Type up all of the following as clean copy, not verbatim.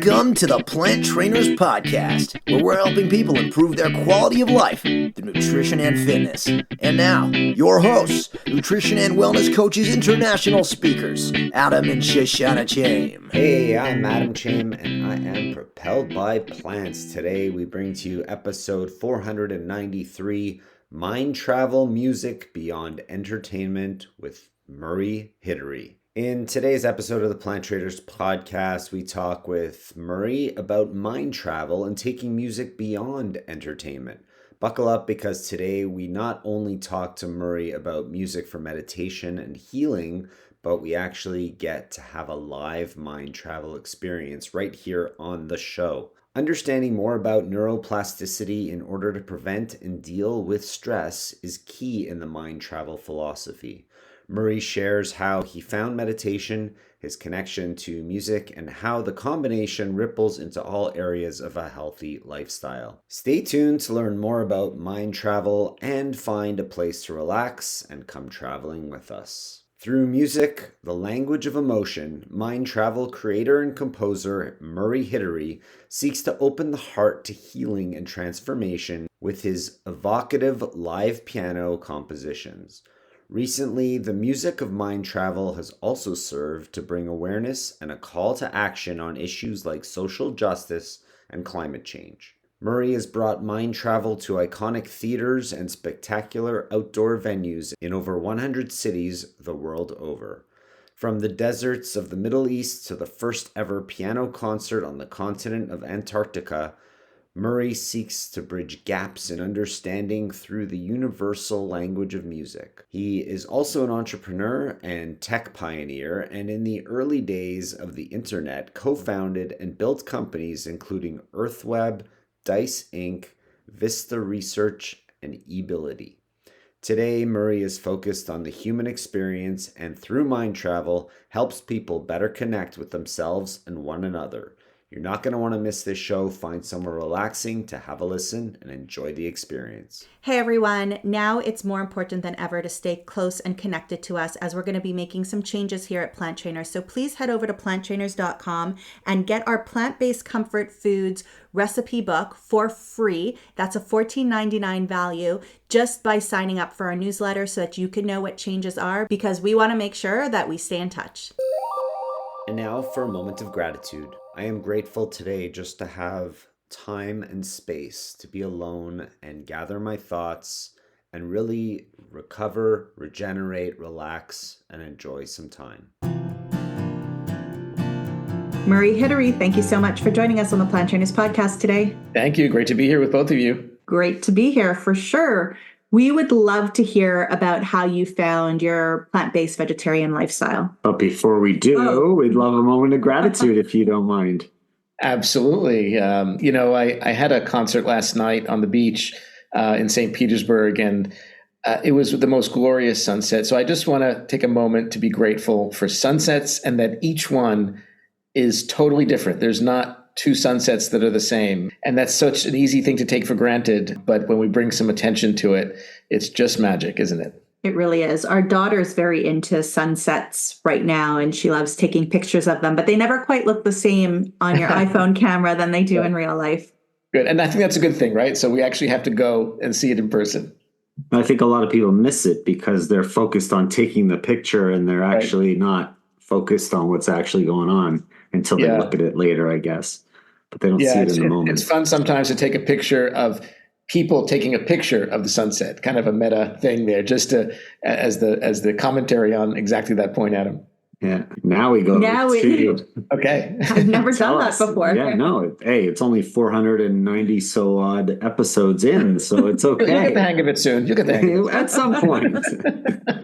Welcome to the Plant Trainers Podcast, where we're helping people improve their quality of life through nutrition and fitness. And now, your hosts, nutrition and wellness coaches, international speakers, Adam and Shoshana Chaim. Hey, I'm Adam Chaim, and I am propelled by plants. Today, we bring to you episode 493, MindTravel Music Beyond Entertainment with Murray Hidary. In today's episode of the Plant Traders Podcast, we talk with Murray about mind travel and taking music beyond entertainment. Buckle up, because today we not only talk to Murray about music for meditation and healing, but we actually get to have a live mind travel experience right here on the show. Understanding more about neuroplasticity in order to prevent and deal with stress is key in the mind travel philosophy. Murray shares how he found meditation, his connection to music, and how the combination ripples into all areas of a healthy lifestyle. Stay tuned to learn more about mind travel and find a place to relax and come traveling with us. Through music, the language of emotion, mind travel creator and composer Murray Hidary seeks to open the heart to healing and transformation with his evocative live piano compositions. Recently, the music of mind travel has also served to bring awareness and a call to action on issues like social justice and climate change. Murray has brought mind travel to iconic theaters and spectacular outdoor venues in over 100 cities the world over. From the deserts of the Middle East to the first ever piano concert on the continent of Antarctica, Murray seeks to bridge gaps in understanding through the universal language of music. He is also an entrepreneur and tech pioneer, and in the early days of the internet, co-founded and built companies including EarthWeb, Dice Inc., Vista Research, and eBillity. Today, Murray is focused on the human experience and through mind travel helps people better connect with themselves and one another. You're not going to want to miss this show. Find somewhere relaxing to have a listen and enjoy the experience. Hey everyone, now it's more important than ever to stay close and connected to us, as we're going to be making some changes here at Plant Trainers. So please head over to planttrainers.com and get our plant-based comfort foods recipe book for free. That's a $14.99 value just by signing up for our newsletter so that you can know what changes are, because we want to make sure that we stay in touch. And now for a moment of gratitude. I am grateful today just to have time and space to be alone and gather my thoughts and really recover, regenerate, relax, and enjoy some time. Murray Hidary, thank you so much for joining us on the Plant Trainers Podcast today. Thank you. Great to be here with both of you. Great to be here for sure. We would love to hear about how you found your plant-based vegetarian lifestyle. But before we do, we'd love a moment of gratitude if you don't mind. Absolutely. I had a concert last night on the beach in St. Petersburg, and it was the most glorious sunset. So I just want to take a moment to be grateful for sunsets, and that each one is totally different. There's not two sunsets that are the same. And that's such an easy thing to take for granted. But when we bring some attention to it, it's just magic, isn't it? It really is. Our daughter's very into sunsets right now, and she loves taking pictures of them, but they never quite look the same on your iPhone camera than they do in real life. Good. And I think that's a good thing, right? So we actually have to go and see it in person. I think a lot of people miss it because they're focused on taking the picture and they're actually not focused on what's actually going on until they look at it later, I guess. But they don't see it in the moment. It's fun sometimes to take a picture of people taking a picture of the sunset, kind of a meta thing there, just to as the commentary on exactly that point, Adam. Yeah. Now we go to Okay. I've never done that before. Yeah, no. It's only 490 so odd episodes in, so it's okay. You'll get the hang of it soon. You'll get the hang of it. At some point.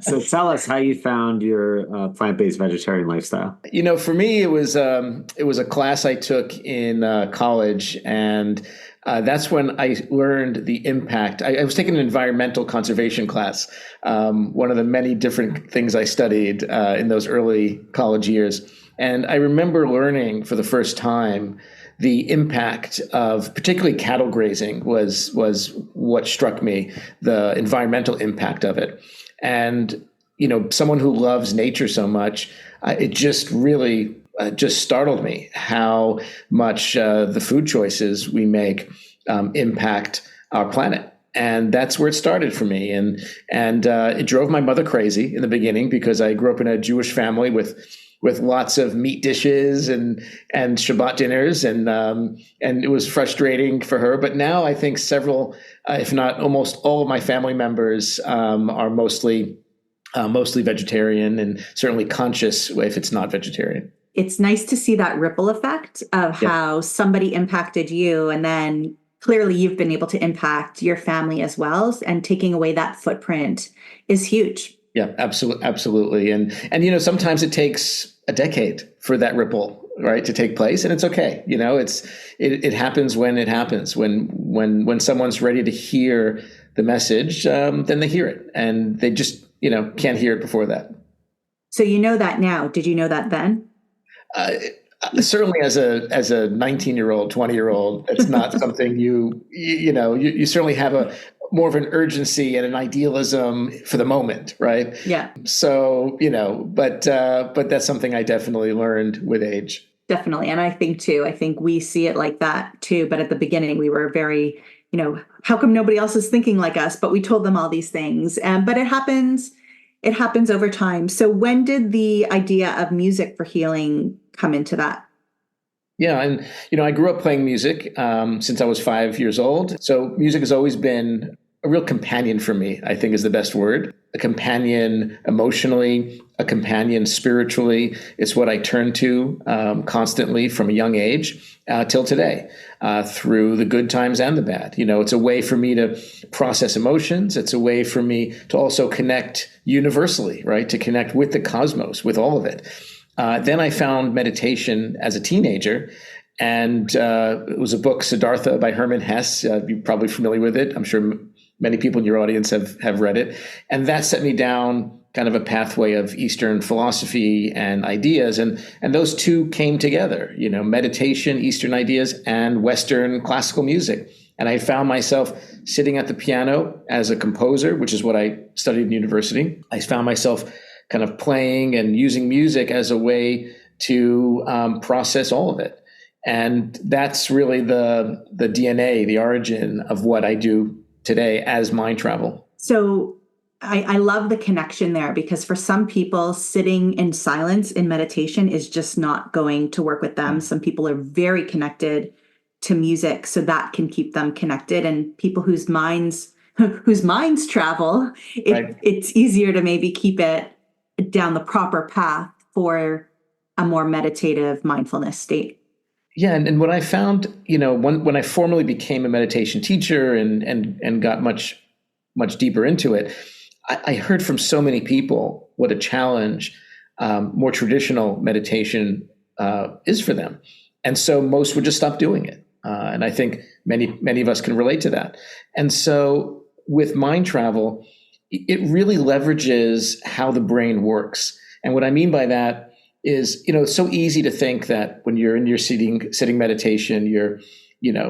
So tell us how you found your plant-based vegetarian lifestyle. For me, it was a class I took in college, and that's when I learned the impact. I was taking an environmental conservation class, one of the many different things I studied in those early college years. And I remember learning for the first time the impact of particularly cattle grazing was what struck me, the environmental impact of it. And, someone who loves nature so much, it just really just startled me how much the food choices we make impact our planet. And that's where it started for me. And it drove my mother crazy in the beginning because I grew up in a Jewish family with lots of meat dishes and Shabbat dinners, and it was frustrating for her. But now I think several, if not almost all of my family members are mostly vegetarian, and certainly conscious if it's not vegetarian. It's nice to see that ripple effect of how somebody impacted you, and then clearly you've been able to impact your family as well. And taking away that footprint is huge. Yeah, absolutely. And sometimes it takes a decade for that ripple, right, to take place, and it's okay. It happens when it happens. When someone's ready to hear the message, then they hear it, and they just can't hear it before that. So you know that now. Did you know that then? Certainly, as a 19-year-old, 20-year-old, it's not something you certainly have more of an urgency and an idealism for the moment, right? Yeah. So, but that's something I definitely learned with age. Definitely. And I think we see it like that too. But at the beginning, we were very, how come nobody else is thinking like us? But we told them all these things. But it happens over time. So when did the idea of music for healing come into that? Yeah. And, I grew up playing music since I was 5 years old. So music has always been a real companion for me, I think is the best word. A companion emotionally, a companion spiritually. It's what I turn to constantly from a young age till today, through the good times and the bad. It's a way for me to process emotions. It's a way for me to also connect universally, right? To connect with the cosmos, with all of it. Then I found meditation as a teenager, and it was a book, Siddhartha by Hermann Hesse. You're probably familiar with it. I'm sure many people in your audience have read it. And that set me down kind of a pathway of Eastern philosophy and ideas. And those two came together, meditation, Eastern ideas, and Western classical music. And I found myself sitting at the piano as a composer, which is what I studied in university. I found myself kind of playing and using music as a way to process all of it. And that's really the DNA, the origin of what I do today as MindTravel. So I love the connection there, because for some people, sitting in silence in meditation is just not going to work with them. Some people are very connected to music, so that can keep them connected. And people whose minds travel, it's easier to maybe keep it down the proper path for a more meditative mindfulness state. Yeah, and what I found, when I formally became a meditation teacher and got much deeper into it, I heard from so many people what a challenge more traditional meditation is for them, and so most would just stop doing it. And I think many of us can relate to that. And so with MindTravel, it really leverages how the brain works. And what I mean by that is, it's so easy to think that when you're in your sitting meditation, you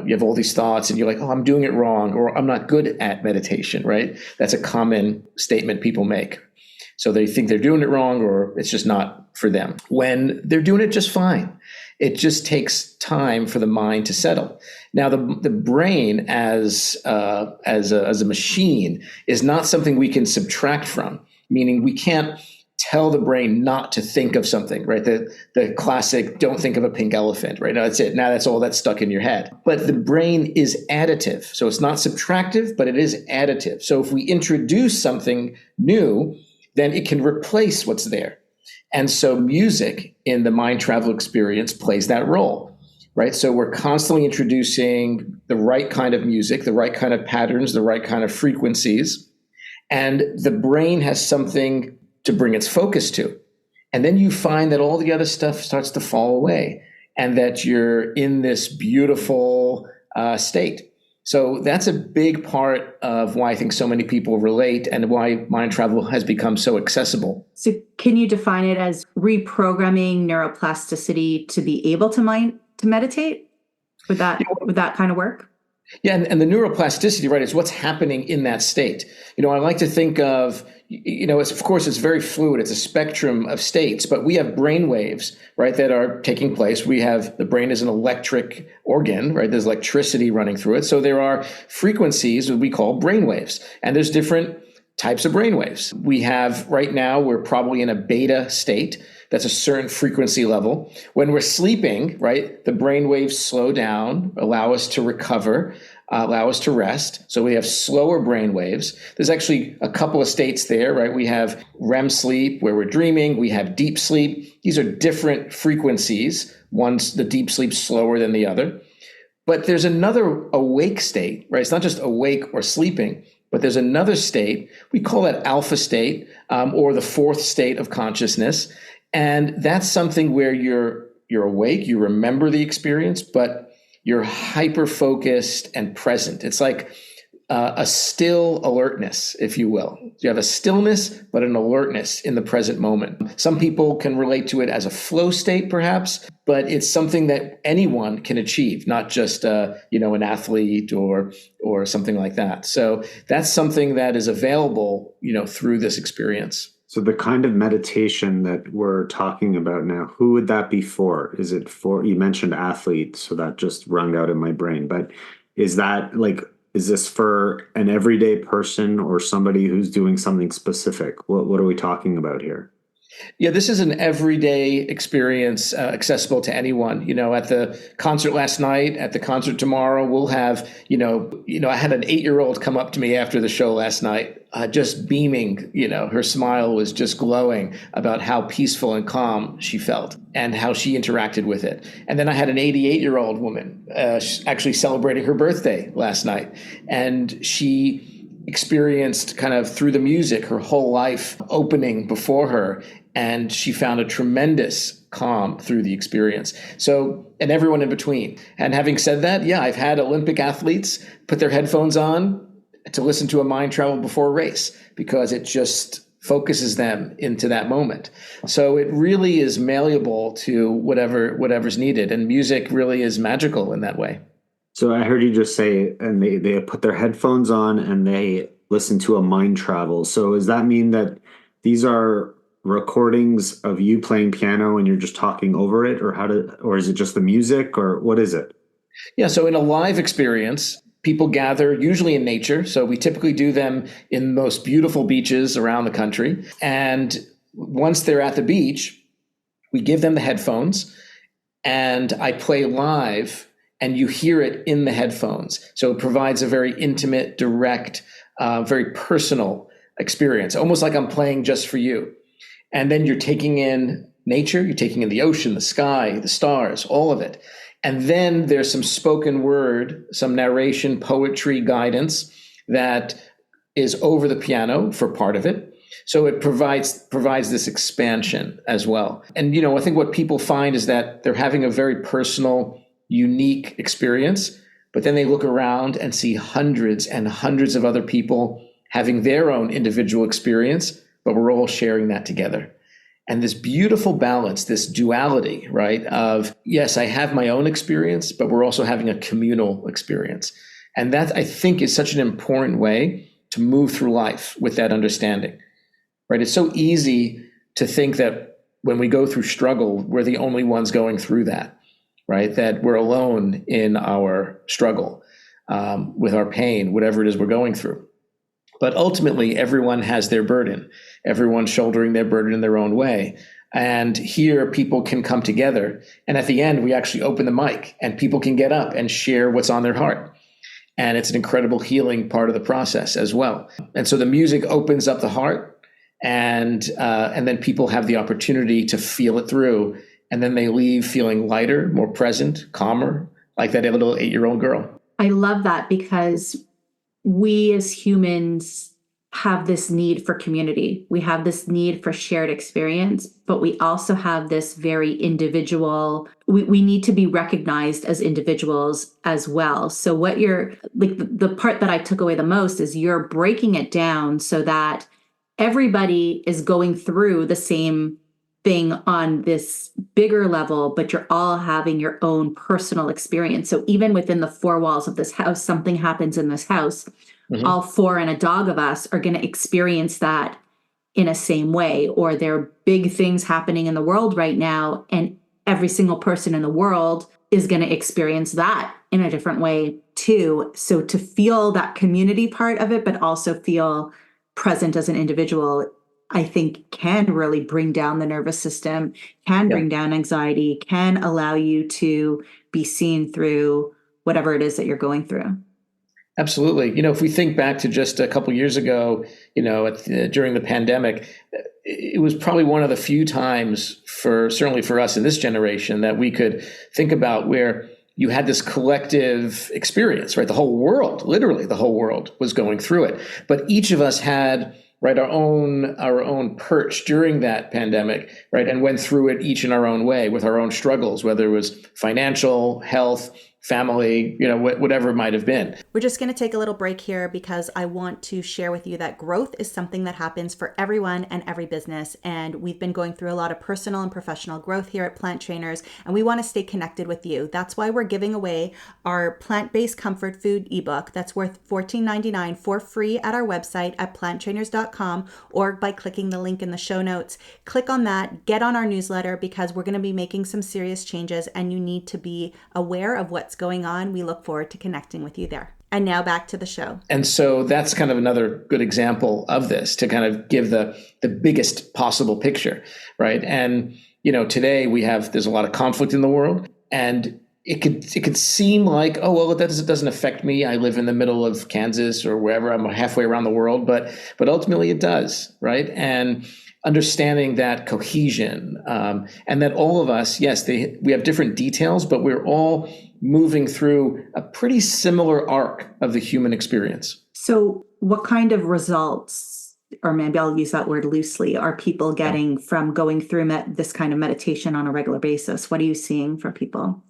have all these thoughts and you're like, oh, I'm doing it wrong, or I'm not good at meditation, right? That's a common statement people make. So they think they're doing it wrong, or it's just not for them, when they're doing it just fine. It just takes time for the mind to settle. Now, the brain as a machine is not something we can subtract from, meaning we can't tell the brain not to think of something, right? The classic, don't think of a pink elephant, right? Now that's it. Now that's all that's stuck in your head. But the brain is additive. So it's not subtractive, but it is additive. So if we introduce something new, then it can replace what's there. And so music in the MindTravel experience plays that role, right? So we're constantly introducing the right kind of music, the right kind of patterns, the right kind of frequencies, and the brain has something to bring its focus to. And then you find that all the other stuff starts to fall away and that you're in this beautiful state. So that's a big part of why I think so many people relate and why MindTravel has become so accessible. So can you define it as reprogramming neuroplasticity to be able to meditate? Would that kind of work? Yeah, and the neuroplasticity, right, is what's happening in that state. I like to think of, of course, it's very fluid. It's a spectrum of states, but we have brain waves, right, that are taking place. The brain is an electric organ, right? There's electricity running through it. So there are frequencies that we call brain waves, and there's different types of brain waves. We have right now, we're probably in a beta state. That's a certain frequency level. When we're sleeping, right, the brain waves slow down, allow us to recover, allow us to rest. So we have slower brain waves. There's actually a couple of states there, right? We have REM sleep where we're dreaming. We have deep sleep. These are different frequencies. One's the deep sleep slower than the other. But there's another awake state, right? It's not just awake or sleeping, but there's another state. We call that alpha state, or the fourth state of consciousness. And that's something where you're awake, you remember the experience, but you're hyper-focused and present. It's like a still alertness, if you will. You have a stillness, but an alertness in the present moment. Some people can relate to it as a flow state, perhaps, but it's something that anyone can achieve, not just an athlete or something like that. So that's something that is available, through this experience. So the kind of meditation that we're talking about now, who would that be for? Is it for, you mentioned athletes, so that just rung out in my brain, but is this for an everyday person or somebody who's doing something specific? What are we talking about here? Yeah, this is an everyday experience, accessible to anyone. At the concert last night, at the concert tomorrow, we'll have, I had an 8-year-old come up to me after the show last night, just beaming, her smile was just glowing about how peaceful and calm she felt and how she interacted with it. And then I had an 88-year-old woman actually celebrating her birthday last night, and she experienced kind of through the music her whole life opening before her, and she found a tremendous calm through the experience. So, and everyone in between. And having said that, yeah, I've had Olympic athletes put their headphones on to listen to a MindTravel before a race because it just focuses them into that moment. So it really is malleable to whatever's needed, and music really is magical in that way. So I heard you just say, and they put their headphones on and they listen to a MindTravel. So does that mean that these are recordings of you playing piano and you're just talking over it, or is it just the music, or what is it? Yeah, so in a live experience, people gather usually in nature. So we typically do them in the most beautiful beaches around the country. And once they're at the beach, we give them the headphones and I play live, and you hear it in the headphones. So it provides a very intimate, direct, very personal experience, almost like I'm playing just for you. And then you're taking in nature, you're taking in the ocean, the sky, the stars, all of it. And then there's some spoken word, some narration, poetry, guidance that is over the piano for part of it. So it provides this expansion as well. And, I think what people find is that they're having a very personal, unique experience, but then they look around and see hundreds and hundreds of other people having their own individual experience, but we're all sharing that together. And this beautiful balance, this duality, right, of, yes, I have my own experience, but we're also having a communal experience. And that, I think, is such an important way to move through life with that understanding, right? It's so easy to think that when we go through struggle, we're the only ones going through that, right? That we're alone in our struggle, with our pain, whatever it is we're going through. But ultimately, everyone has their burden. Everyone's shouldering their burden in their own way. And here people can come together. And at the end, we actually open the mic and people can get up and share what's on their heart. And it's an incredible healing part of the process as well. And so the music opens up the heart, and then people have the opportunity to feel it through. And then they leave feeling lighter, more present, calmer, like that little 8-year-old girl. I love that, because we as humans have this need for community. We have this need for shared experience, but we also have this very individual, we need to be recognized as individuals as well. So what you're, like, the part that I took away the most is you're breaking it down so that everybody is going through the same thing on this bigger level, but you're all having your own personal experience. So even within the four walls of this house, something happens in this house, all four and a dog of us are going to experience that in a same way, or there are big things happening in the world right now, and every single person in the world is going to experience that in a different way too. So to feel that community part of it, but also feel present as an individual, I think can really bring down the nervous system, can bring down anxiety, can allow you to be seen through whatever it is that you're going through. Absolutely. If we think back to just a couple years ago, during the pandemic, it was probably one of the few times certainly for us in this generation that we could think about where you had this collective experience, right? The whole world, literally the whole world was going through it. But each of us had, right, our own perch during that pandemic, right, and went through it each in our own way with our own struggles, whether it was financial, health, family, whatever it might have been. We're just going to take a little break here because I want to share with you that growth is something that happens for everyone and every business. And we've been going through a lot of personal and professional growth here at Plant Trainers, and we want to stay connected with you. That's why we're giving away our plant-based comfort food ebook that's worth $14.99 for free at our website at planttrainers.com, or by clicking the link in the show notes. Click on that, get on our newsletter, because we're going to be making some serious changes and you need to be aware of what's going on. We look forward to connecting with you there. And now back to the show. And so that's kind of another good example of this, to kind of give the biggest possible picture, right? And, today there's a lot of conflict in the world, and it could seem like, oh, well, that doesn't affect me. I live in the middle of Kansas or wherever. I'm halfway around the world, but ultimately it does, right? And understanding that cohesion, and that all of us, yes, we have different details, but we're all moving through a pretty similar arc of the human experience. So what kind of results, or maybe I'll use that word loosely, are people getting from going through this kind of meditation on a regular basis? What are you seeing for people?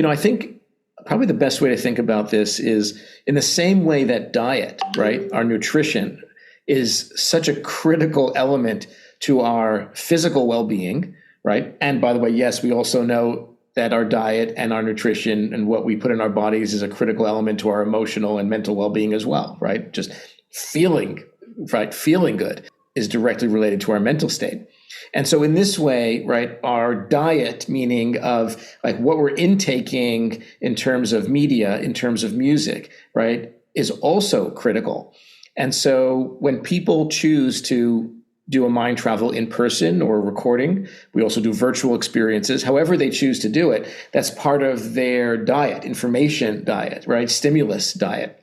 I think probably the best way to think about this is in the same way that diet, right, our nutrition is such a critical element to our physical well-being, right? And by the way, yes, we also know that our diet and our nutrition and what we put in our bodies is a critical element to our emotional and mental well-being as well, right? Just feeling good is directly related to our mental state. And so in this way, right, our diet, meaning of like what we're intaking in terms of media, in terms of music, right, is also critical. And so when people choose to do a mind travel in person or recording, we also do virtual experiences, however they choose to do it, that's part of their diet, information diet, right, stimulus diet.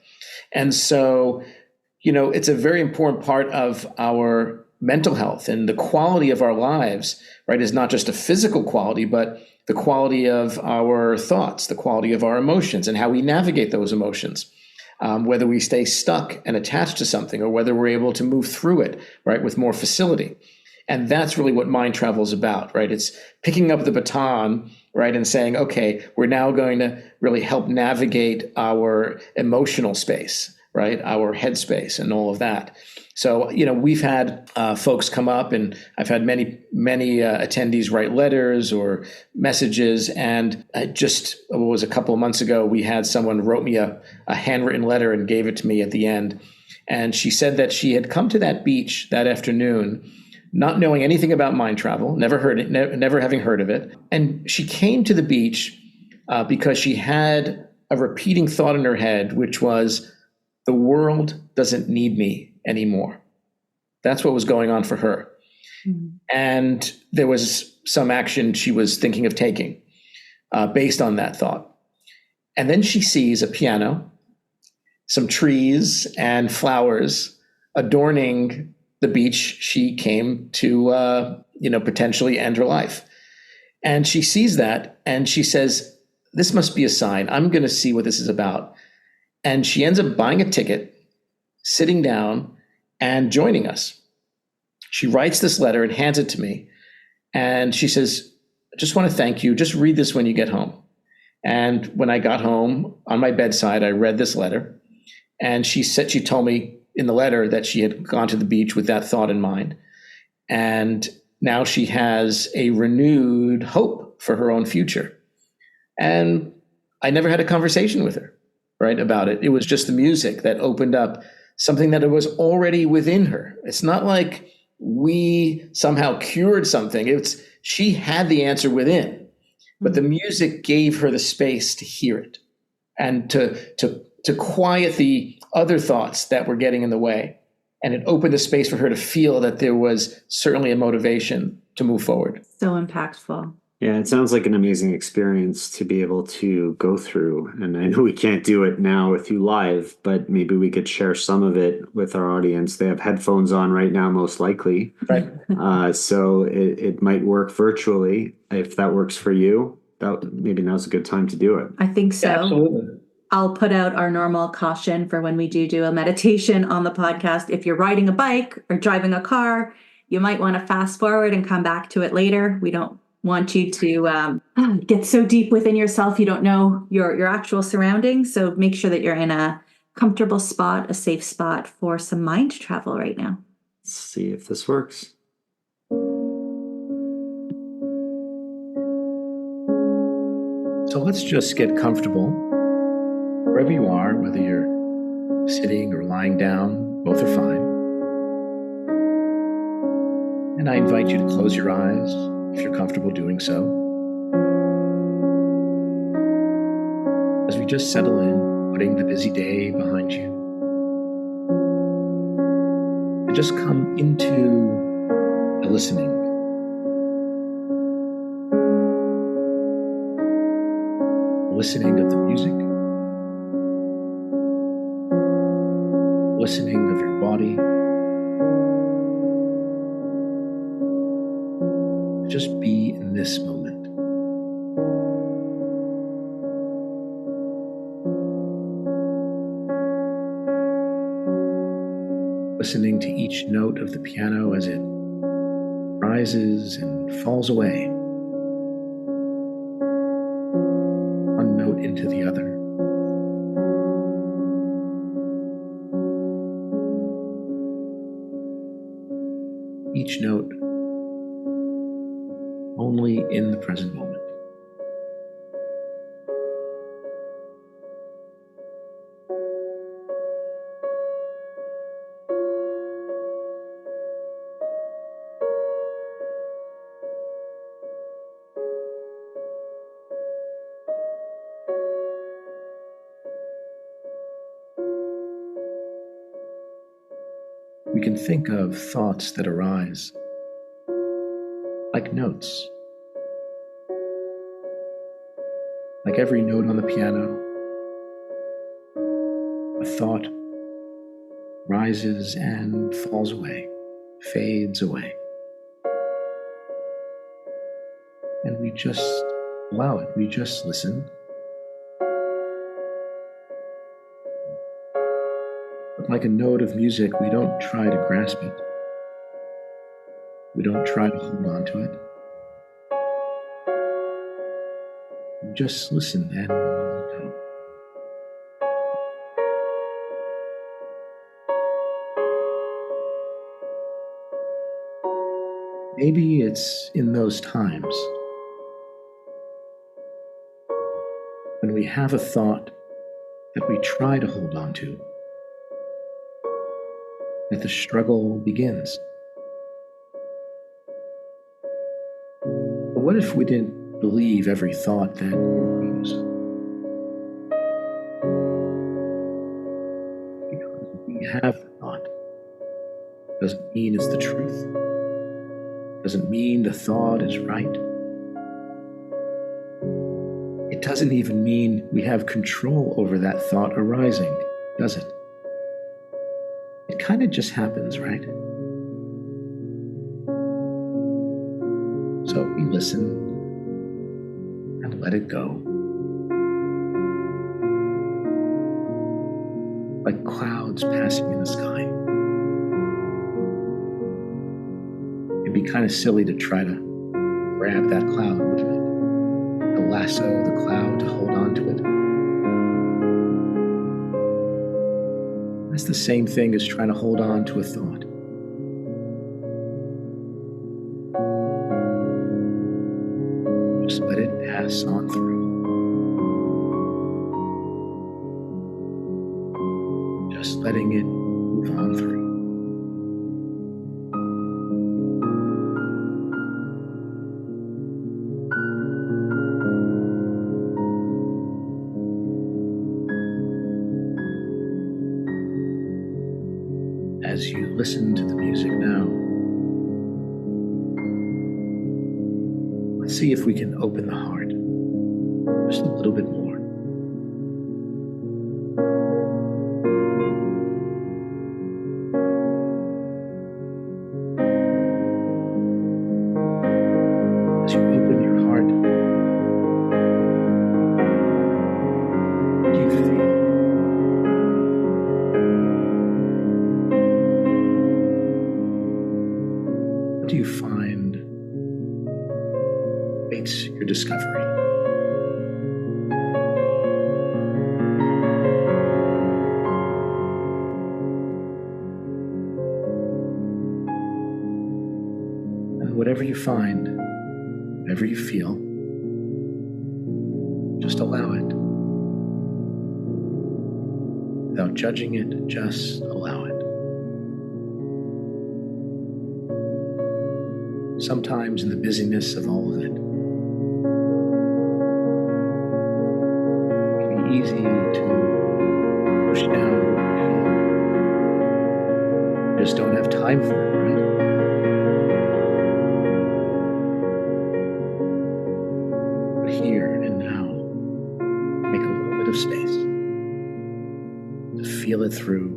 And so, it's a very important part of our mental health, and the quality of our lives, right, is not just a physical quality, but the quality of our thoughts, the quality of our emotions, and how we navigate those emotions. Whether we stay stuck and attached to something, or whether we're able to move through it, right, with more facility. And that's really what mind travel is about, right? It's picking up the baton, right, and saying, okay, we're now going to really help navigate our emotional space, right, our headspace and all of that. So, we've had folks come up, and I've had many attendees write letters or messages. And it was a couple of months ago, we had someone wrote me a handwritten letter and gave it to me at the end. And she said that she had come to that beach that afternoon, not knowing anything about mind travel, never having heard of it. And she came to the beach because she had a repeating thought in her head, which was, the world doesn't need me anymore. That's what was going on for her. Mm-hmm. And there was some action she was thinking of taking based on that thought. And then she sees a piano, some trees and flowers adorning the beach she came to, potentially end her life. And she sees that and she says, this must be a sign. I'm going to see what this is about. And she ends up buying a ticket, sitting down and joining us. She writes this letter and hands it to me. And she says, I just want to thank you. Just read this when you get home. And when I got home on my bedside, I read this letter. And she told me in the letter that she had gone to the beach with that thought in mind. And now she has a renewed hope for her own future. And I never had a conversation with her, right, about it. It was just the music that opened up something that was already within her. It's not like we somehow cured something. She had the answer within, but the music gave her the space to hear it and to quiet the other thoughts that were getting in the way. And it opened the space for her to feel that there was certainly a motivation to move forward. So impactful. Yeah, it sounds like an amazing experience to be able to go through. And I know we can't do it now with you live, but maybe we could share some of it with our audience. They have headphones on right now, most likely. Right. So it might work virtually. If that works for you, maybe now's a good time to do it. I think so. Yeah, absolutely. I'll put out our normal caution for when we do a meditation on the podcast. If you're riding a bike or driving a car, you might want to fast forward and come back to it later. We don't want you to get so deep within yourself you don't know your actual surroundings. So make sure that you're in a comfortable spot, a safe spot for some mind travel right now. Let's see if this works. So let's just get comfortable wherever you are, whether you're sitting or lying down, both are fine. And I invite you to close your eyes if you're comfortable doing so. As we just settle in, putting the busy day behind you, and just come into the listening. Listening of the music, listening of your body. Just be in this moment. Listening to each note of the piano as it rises and falls away, one note into the other. Each note only in the present moment. We can think of thoughts that arise like notes. Like every note on the piano, a thought rises and falls away, fades away. And we just allow it, we just listen. But like a note of music, we don't try to grasp it. We don't try to hold on to it. Just listen and go. Maybe it's in those times when we have a thought that we try to hold on to that the struggle begins. But what if we didn't believe every thought that arose? Because we have the thought doesn't mean it's the truth. Doesn't mean the thought is right. It doesn't even mean we have control over that thought arising, does it? It kind of just happens, right? So we listen and let it go. Like clouds passing in the sky. It'd be kind of silly to try to grab that cloud, wouldn't it? To lasso the cloud to hold on to it. That's the same thing as trying to hold on to a thought. Just let it pass on through. Just letting it move on through. as you listen to the music now, let's see if we can open the heart just a little bit more. As you open your heart, what do you feel? What do you find awaits your discovery? And whatever you find, whatever you feel, just allow it. Without judging it, just allow it. Sometimes in the busyness of all of it, it can be easy to push down what you feel. You just don't have time for it, right? But here and now, make a little bit of space to feel it through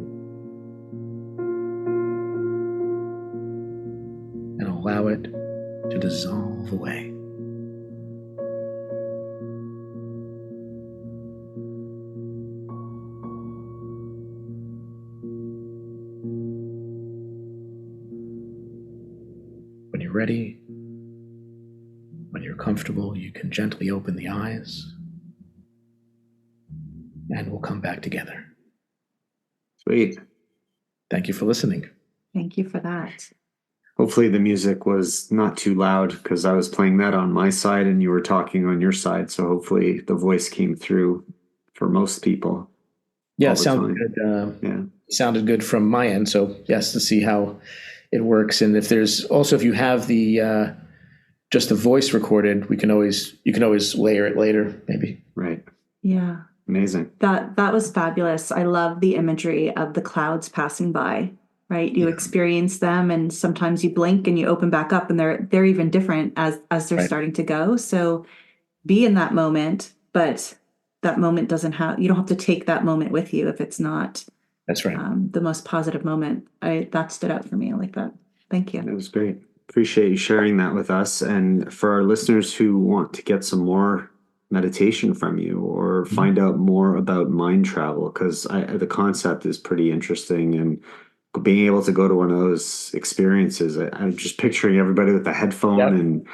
and allow it to dissolve away. When you're ready, when you're comfortable, you can gently open the eyes and we'll come back together. Sweet. Thank you for listening. Thank you for that. Hopefully the music was not too loud because I was playing that on my side and you were talking on your side. So hopefully the voice came through for most people. Yeah, it sounded good. Sounded good from my end. So yes, to see how it works. And if there's also, if you have the just the voice recorded, you can always layer it later, maybe. Right. Yeah. Amazing. That was fabulous. I love the imagery of the clouds passing by, right? You experience them and sometimes you blink and you open back up and they're even different as they're starting to go. So be in that moment, but that moment you don't have to take that moment with you if it's not That's right. The most positive moment. That stood out for me. I like that. Thank you. It was great. Appreciate you sharing that with us. And for our listeners who want to get some more meditation from you or find out more about MindTravel, because the concept is pretty interesting, and being able to go to one of those experiences, I'm just picturing everybody with a headphone and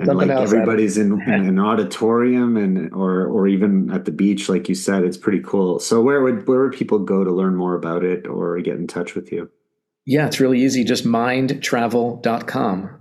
like everybody's in an auditorium or even at the beach, like you said. It's pretty cool. So where would people go to learn more about it or get in touch with you? Yeah, it's really easy. Just mindtravel.com.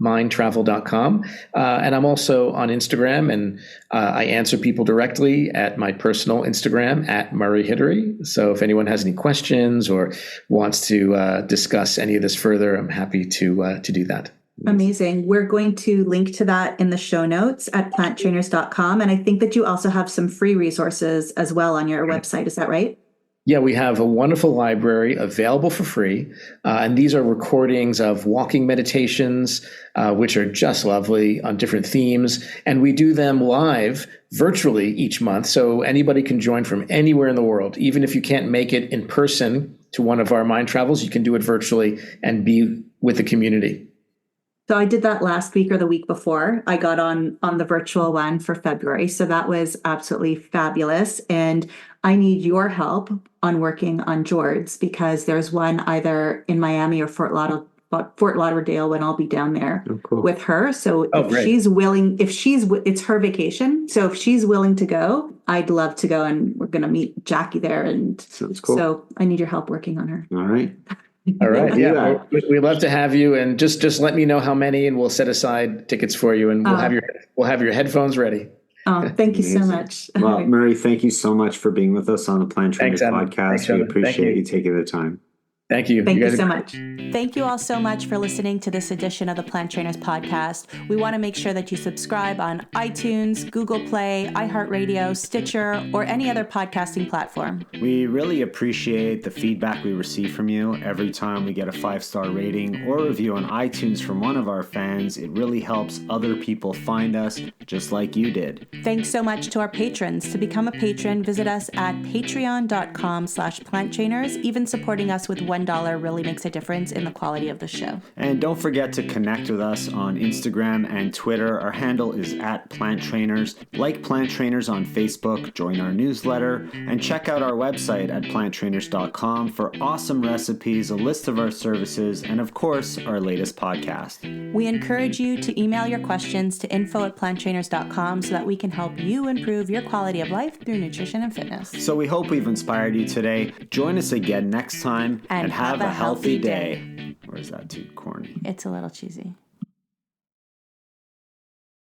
And I'm also on Instagram, and I answer people directly at my personal Instagram at Murray Hidary. So if anyone has any questions or wants to discuss any of this further, I'm happy to do that. Amazing. We're going to link to that in the show notes at planttrainers.com. And I think that you also have some free resources as well on your website. Is that right? Yeah, we have a wonderful library available for free. And these are recordings of walking meditations, which are just lovely on different themes. And we do them live virtually each month. So anybody can join from anywhere in the world. Even if you can't make it in person to one of our Mind Travels, you can do it virtually and be with the community. So I did that last week or the week before. I got on the virtual one for February. So that was absolutely fabulous. And I need your help on working on Jords, because there's one either in Miami or Fort Lauderdale when I'll be down there with her. So she's willing, it's her vacation. So if she's willing to go, I'd love to go, and we're going to meet Jackie there. And so I need your help working on her. All right. All right. Yeah. We'd love to have you, and just let me know how many, and we'll set aside tickets for you, and we'll have your headphones ready. Oh, thank you so much. Well, Murray, thank you so much for being with us on the Plant Trainers podcast. We appreciate you taking the time. Thank you. Thank you so much. Thank you all so much for listening to this edition of the Plant Trainers podcast. We want to make sure that you subscribe on iTunes, Google Play, iHeartRadio, Stitcher, or any other podcasting platform. We really appreciate the feedback we receive from you. Every time we get a 5-star rating or review on iTunes from one of our fans, it really helps other people find us, just like you did. Thanks so much to our patrons. To become a patron, visit us at patreon.com/planttrainers. Even supporting us with $1 really makes a difference in the quality of the show. And don't forget to connect with us on Instagram and Twitter. Our handle is @PlantTrainers. Like Plant Trainers on Facebook, join our newsletter, and check out our website at planttrainers.com for awesome recipes, a list of our services, and of course, our latest podcast. We encourage you to email your questions to info@planttrainers.com so that we can help you improve your quality of life through nutrition and fitness. So we hope we've inspired you today. Join us again next time and have a healthy day. Or is that too corny? It's a little cheesy.